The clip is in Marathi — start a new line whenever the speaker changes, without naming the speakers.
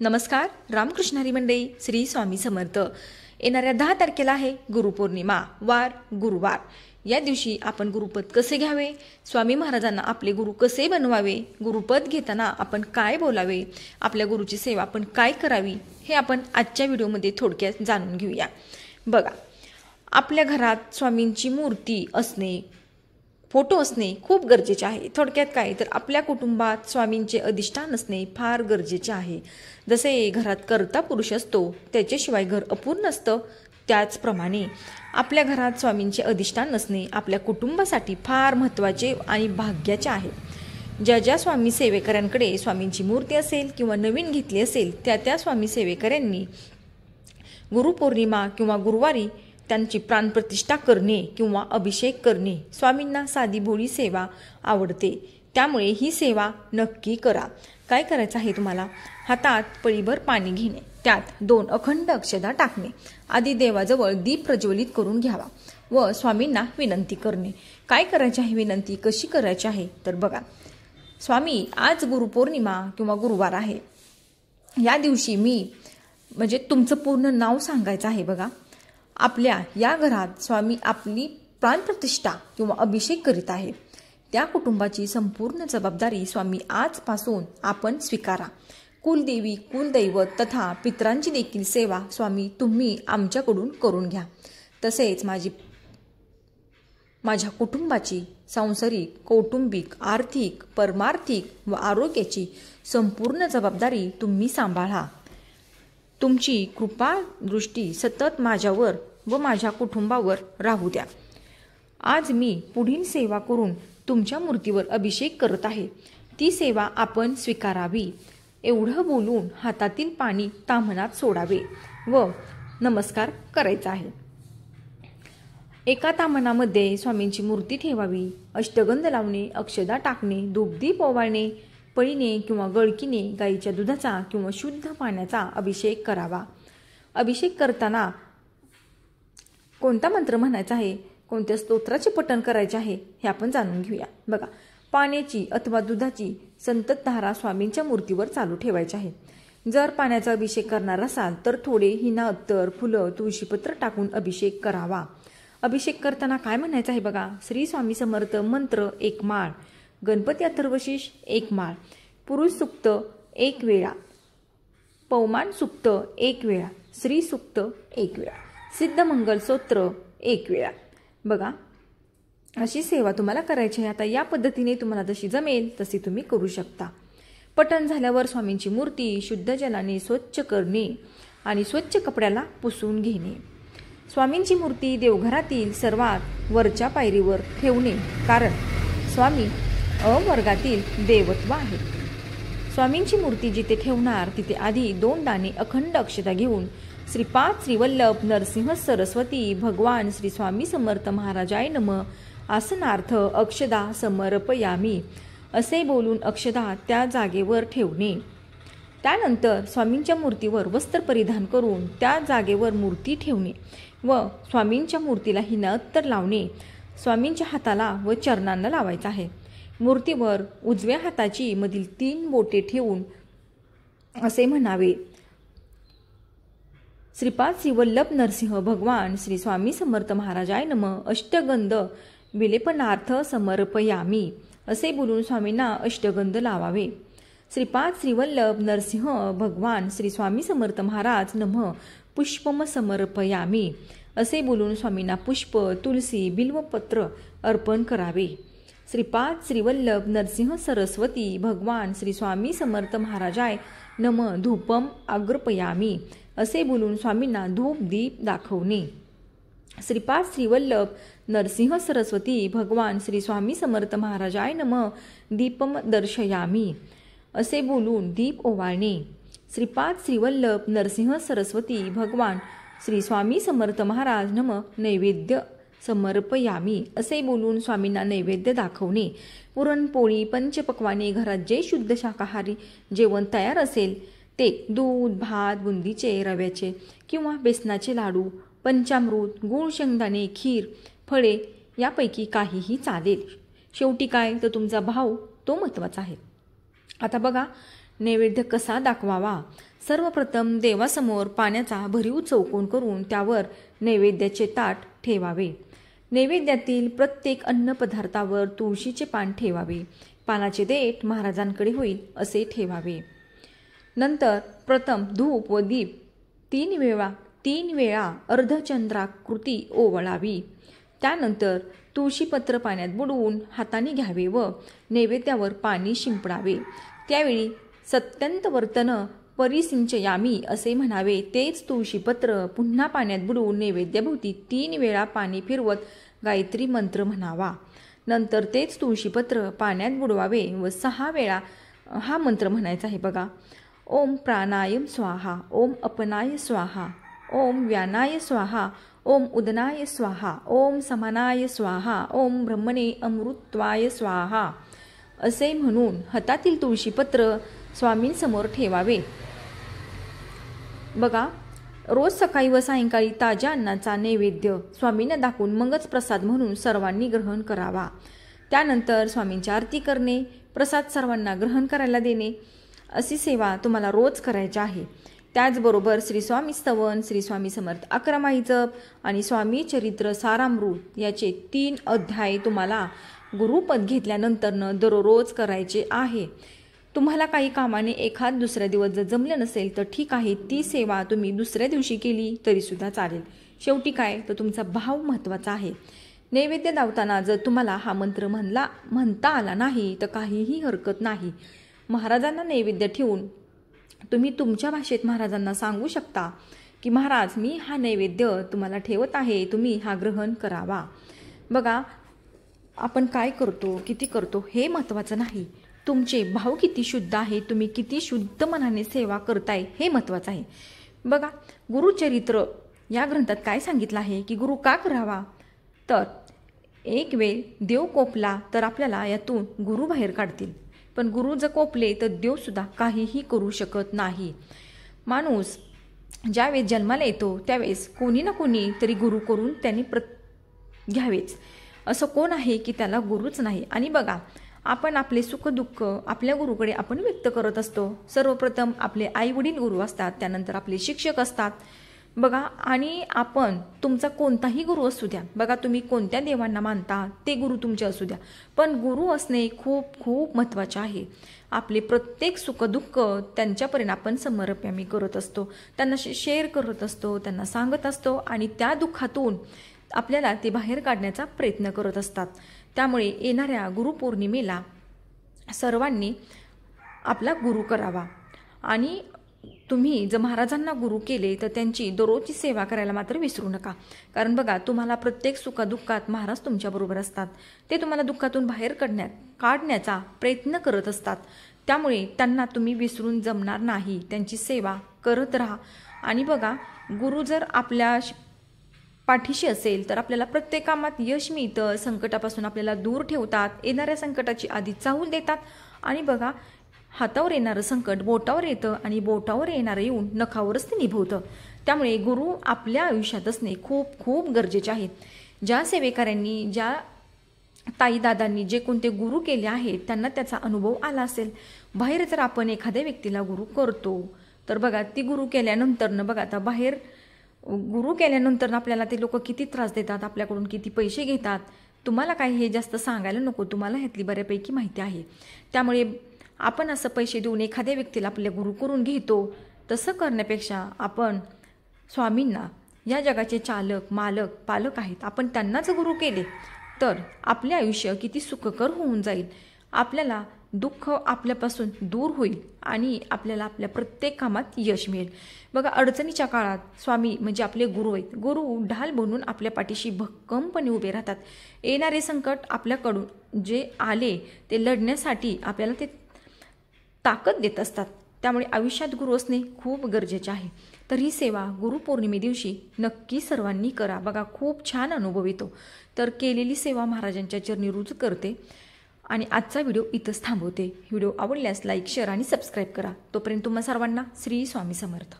नमस्कार. रामकृष्ण हरी मंडळी, श्री स्वामी समर्थ. येणाऱ्या 10 तारखेला आहे गुरुपौर्णिमा, वार गुरुवार. या दिवशी आपण गुरुपद कसे घ्यावे, स्वामी महाराजांना आपले गुरु कसे बनवावे, गुरुपद घेताना आपण काय बोलावे, आपल्या गुरुची सेवा आपण काय करावी, हे आपण आजच्या व्हिडिओमध्ये थोडक्यात जाणून घेऊया. बघा, आपल्या घरात स्वामींची मूर्ती असणे, फोटो असणे खूप गरजेचे आहे. थोडक्यात काय तर आपल्या कुटुंबात स्वामींचे अधिष्ठान असणे फार गरजेचे आहे. जसे घरात कर्ता पुरुष असतो, त्याच्याशिवाय घर अपूर्ण असतं, त्याचप्रमाणे आपल्या घरात स्वामींचे अधिष्ठान नसणे आपल्या कुटुंबासाठी फार महत्त्वाचे आणि भाग्याचे आहे. ज्या स्वामी सेवेकऱ्यांकडे स्वामींची मूर्ती असेल किंवा नवीन घेतली असेल, त्या स्वामी सेवेकऱ्यांनी गुरुपौर्णिमा किंवा गुरुवारी त्यांची प्राणप्रतिष्ठा करणे किंवा अभिषेक करणे. स्वामींना साधी भोळी सेवा आवडते, त्यामुळे ही सेवा नक्की करा. काय करायचं आहे तुम्हाला? हातात पळीभर पाणी घेणे, त्यात 2 अखंड अक्षता टाकणे, आधी देवाजवळ दीप प्रज्वलित करून घ्यावा व स्वामींना विनंती करणे. काय करायचे आहे, विनंती कशी करायची आहे तर बघा, स्वामी आज गुरुपौर्णिमा किंवा गुरुवार आहे, या दिवशी मी म्हणजे तुमचं पूर्ण नाव सांगायचं आहे. बघा, आपल्या या घरात स्वामी आपली प्राणप्रतिष्ठा किंवा अभिषेक करीत आहे, त्या कुटुंबाची संपूर्ण जबाबदारी स्वामी आजपासून आपण स्वीकारा. कुलदेवी, कुलदैवत तथा पितरांची देखील सेवा स्वामी तुम्ही आमच्याकडून करून घ्या. तसेच माझ्या कुटुंबाची सांसारिक, कौटुंबिक, आर्थिक, परमार्थिक व आरोग्याची संपूर्ण जबाबदारी तुम्ही सांभाळा. तुमची कृपा दृष्टी सतत माझ्यावर व माझ्या कुटुंबावर राहू द्या. आज मी पुढील सेवा करून तुमच्या मूर्तीवर अभिषेक करत आहे, ती सेवा आपण स्वीकारावी. एवढं बोलून हातातील पाणी ताम्हनात सोडावे व नमस्कार करायचा आहे. एका ताम्हनामध्ये स्वामींची मूर्ती ठेवावी. अष्टगंध लावणे, अक्षदा टाकणे, धूपदीप ओवाळणे, पळीने किंवा गळकीने गाईच्या दुधाचा किंवा शुद्ध पाण्याचा अभिषेक करावा. अभिषेक करताना कोणता मंत्र म्हणायचा आहे, कोणत्या स्तोत्राचे पठण करायचे आहे, हे आपण जाणून घेऊया. बघा, पाण्याची अथवा दुधाची संततधारा स्वामींच्या मूर्तीवर चालू ठेवायची आहे. जर पाण्याचा अभिषेक करणार असाल तर थोडे हिना, अत्तर, फुलं, तुळशीपत्र टाकून अभिषेक करावा. अभिषेक करताना काय म्हणायचं आहे बघा, श्री स्वामी समर्थ मंत्र 1 माळ, गणपती अथर्वशीष 1 माळ, पुरुष सुक्त 1 वेळा, पवमान सुक्त 1 वेळा, श्री सुक्त 1 वेळा, सिद्ध मंगल स्तोत्र 1 वेळा. बघा, अशी सेवा तुम्हाला करायची आहे. आता या पद्धतीने तुम्हाला जशी जमेल तशी तुम्ही करू शकता. पठण झाल्यावर स्वामींची मूर्ती शुद्ध जलाने स्वच्छ करणे आणि स्वच्छ कपड्याला पुसून घेणे. स्वामींची मूर्ती देवघरातील सर्वात वरच्या पायरीवर ठेवणे, कारण स्वामी अवर्गातील देवत्व आहे. स्वामींची मूर्ती जिथे ठेवणार तिथे आधी 2 दाणे अखंड अक्षता घेऊन श्रीपाद श्रीवल्लभ नरसिंह सरस्वती भगवान श्री स्वामी समर्थ महाराजाय नमः आसनार्थ अक्षदा समर्पयामी असे बोलून अक्षदा त्या जागेवर ठेवणे. त्यानंतर स्वामींच्या मूर्तीवर वस्त्र परिधान करून त्या जागेवर मूर्ती ठेवणे व स्वामींच्या मूर्तीला हिना, अत्तर लावणे. स्वामींच्या हाताला व चरणांना लावायचं आहे. मूर्तीवर उजव्या हाताची मधील 3 बोटे ठेवून असे म्हणावे, श्रीपाद श्रीवल्लभ नरसिंह भगवान श्री स्वामी समर्थ महाराजाय नमः अष्टगंध विलेपनार्थ समर्पयामी असे बोलून स्वामींना अष्टगंध लावावे. श्रीपाद श्रीवल्लभ नरसिंह भगवान श्री स्वामी समर्थ महाराज नमः पुष्पम समर्पयामी असे बोलून स्वामींना पुष्प, तुलसी, बिल्वपत्र अर्पण करावे. श्रीपाद श्रीवल्लभ नरसिंह सरस्वती भगवान श्री स्वामी समर्थ महाराजाय नमः धूपम अग्रपयामी असे बोलून स्वामींना धूप दीप दाखवणे. श्रीपाद श्रीवल्लभ नरसिंह सरस्वती भगवान श्री स्वामी समर्थ महाराजाय नमः दीपम दर्शयामी असे बोलून दीप ओवाळणे. श्रीपाद श्रीवल्लभ नरसिंह सरस्वती भगवान श्री स्वामी समर्थ महाराज नमः नैवेद्य समर्पयामी असे बोलून स्वामींना नैवेद्य दाखवणे. पुरणपोळी, पंचपक्वाने, घरात जे शुद्ध शाकाहारी जेवण तयार असेल ते दूध, भात, बुंदीचे, रव्याचे किंवा बेसनाचे लाडू, पंचामृत, गूळ, शेंगदाणे, खीर, फळे यापैकी काहीही चालेल. शेवटी काय तर तुमचा भाव तो महत्त्वाचा आहे. आता बघा, नैवेद्य कसा दाखवावा. सर्वप्रथम देवासमोर पाण्याचा भरीव चौकोन करून त्यावर नैवेद्याचे ताट ठेवावे. नैवेद्यातील प्रत्येक अन्नपदार्थावर तुळशीचे पान ठेवावे. पानाचे देठ महाराजांकडे होईल असे ठेवावे. नंतर प्रथम धूप व दीप 3 वेळा अर्धचंद्राकृती ओवाळावी. त्यानंतर तुळशीपत्र पाण्यात बुडवून हाताने घ्यावे व नैवेद्यावर पाणी शिंपडावे. त्यावेळी सत्यंतवर्तन परिसिंचयामी असे म्हणावे. तेच तुळशीपत्र पुन्हा पाण्यात बुडवून नैवेद्याभोवती 3 वेळा पाणी फिरवत गायत्री मंत्र म्हणावा. नंतर तेच तुळशीपत्र पाण्यात बुडवावे व 6 वेळा हा मंत्र म्हणायचा आहे बघा. ओम प्राणाय स्वाहा, ओम अपनाय स्वाहा, ओम व्यानाय स्वाहा, ओम उदनाय स्वाहा, ओम समानाय स्वाहा, ओम ब्रह्मणे अमृत्वाय स्वाहा असे म्हणून हातातील तुळशीपत्र स्वामींसमोर ठेवावे. बघा, रोज सकाळी व सायंकाळी ताज्या अन्नाचा नैवेद्य स्वामींना दाखवून मगच प्रसाद म्हणून सर्वांनी ग्रहण करावा. त्यानंतर स्वामींची आरती करणे, प्रसाद सर्वांना ग्रहण करायला देणे अशी सेवा तुम्हाला रोज करायची आहे. त्याचबरोबर श्री स्वामी स्तवन, श्री स्वामी समर्थ 11 माळी जप आणि स्वामी चरित्र सारामृत याचे 3 अध्याय तुम्हाला गुरुपद घेतल्यानंतरनं दररोज करायचे आहे. तुम्हाला काही कामाने एखाद दुसऱ्या दिवस जर जमले नसेल तर ठीक आहे, ती सेवा तुम्ही दुसऱ्या दिवशी केली तरीसुद्धा चालेल. शेवटी काय तर तुमचा भाव महत्त्वाचा आहे. नैवेद्य दावताना जर तुम्हाला हा मंत्र म्हणता आला नाही तर काहीही हरकत नाही. महाराजांना नैवेद्य ठेवून तुम्ही तुमच्या भाषेत महाराजांना सांगू शकता की महाराज, मी हा नैवेद्य तुम्हाला ठेवत आहे, तुम्ही हा ग्रहण करावा. बघा, आपण काय करतो, किती करतो हे महत्त्वाचं नाही. तुमचे भाव किती शुद्ध आहे, तुम्ही किती शुद्ध मनाने सेवा करताय हे महत्त्वाचं आहे. बघा, गुरुचरित्र या ग्रंथात काय सांगितलं आहे की गुरु का करावा. तर एक वेळ देव कोपला तर आपल्याला यातून गुरु बाहेर काढतील, पण गुरु जर कोपले तर देवसुद्धा काहीही करू शकत नाही. माणूस ज्यावेळेस जन्माला येतो त्यावेळेस कोणी ना कोणी तरी गुरु करून त्यांनी घ्यावेच. असं कोण आहे की त्याला गुरुच नाही. आणि बघा, आपण आपले सुखदुःख आपल्या गुरुकडे आपण व्यक्त करत असतो. सर्वप्रथम आपले आईवडील गुरु असतात, त्यानंतर आपले शिक्षक असतात. बघा, आणि आपण तुमचा कोणताही गुरु असू द्या, बघा तुम्ही कोणत्या देवांना मानता ते गुरु तुमचे असू द्या, पण गुरु असणे खूप खूप महत्त्वाचे आहे. आपले प्रत्येक सुखदुःख त्यांच्यापर्यंत आपण समर्पयामी करत असतो, त्यांना शेअर करत असतो, त्यांना सांगत असतो आणि त्या दुःखातून आपल्याला ते बाहेर काढण्याचा प्रयत्न करत असतात. त्यामुळे येणाऱ्या गुरुपौर्णिमेला सर्वांनी आपला गुरु करावा. आणि तुम्ही जर महाराजांना गुरु केले तर त्यांची दररोजची सेवा करायला मात्र विसरू नका. कारण बघा, तुम्हाला प्रत्येक सुखदुःखात महाराज तुमच्याबरोबर असतात. ते तुम्हाला दुःखातून बाहेर काढण्याचा प्रयत्न करत असतात. त्यामुळे त्यांना तुम्ही विसरून जमणार नाही. त्यांची सेवा करत राहा. आणि बघा, गुरु जर आपल्या पाठीशी असेल तर आपल्याला प्रत्येक कामात यश मिळतं. संकटापासून आपल्याला दूर ठेवतात, येणाऱ्या संकटाची आधी चाहूल देतात. आणि बघा, हातावर येणारं संकट बोटावर येतं आणि बोटावर येणारं येऊन नखावरच ते निभवतं. त्यामुळे गुरु आपल्या आयुष्यात असणे खूप खूप गरजेचे आहे. ज्या सेवेकऱ्यांनी, ज्या ताईदादांनी जे कोणते गुरु केले आहेत त्यांना त्याचा अनुभव आला असेल. बाहेर जर आपण एखाद्या व्यक्तीला गुरु करतो तर बघा, ती गुरु केल्यानंतरनं बघा, आता बाहेर गुरु केल्यानंतर आपल्याला ते लोक किती त्रास देतात, आपल्याकडून किती पैसे घेतात. तुम्हाला काही हे जास्त सांगायला नको, तुम्हाला ह्यातली बऱ्यापैकी माहिती आहे. त्यामुळे आपण असं पैसे देऊन एखाद्या व्यक्तीला आपल्या गुरु करून घेतो. तसं करण्यापेक्षा आपण स्वामींना, या जगाचे चालक, मालक, पालक आहेत, आपण त्यांनाच गुरु केले तर आपले आयुष्य किती सुखकर होऊन जाईल. आपल्याला दुःख आपल्यापासून दूर होईल आणि आपल्याला आपल्या प्रत्येक कामात यश मिळेल. बघा, अडचणीच्या काळात स्वामी म्हणजे आपले गुरु आहेत. गुरु ढाल बनून आपल्या पाठीशी भक्कमपणे उभे राहतात. येणारे संकट आपल्याकडून जे आले ते लढण्यासाठी आपल्याला ते ताकद देत असतात. त्यामुळे आयुष्यात गुरु असणे खूप गरजेचे आहे. तर ही सेवा गुरुपौर्णिमे दिवशी नक्की सर्वांनी करा. बघा, खूप छान अनुभव येतो. तर केलेली सेवा महाराजांच्या चरणी रुजू करते आणि आजचा व्हिडिओ इथंच थांबवते. व्हिडिओ आवडल्यास लाईक, शेअर आणि सबस्क्राईब करा. तोपर्यंत तुम्हा सर्वांना श्री स्वामी समर्थ.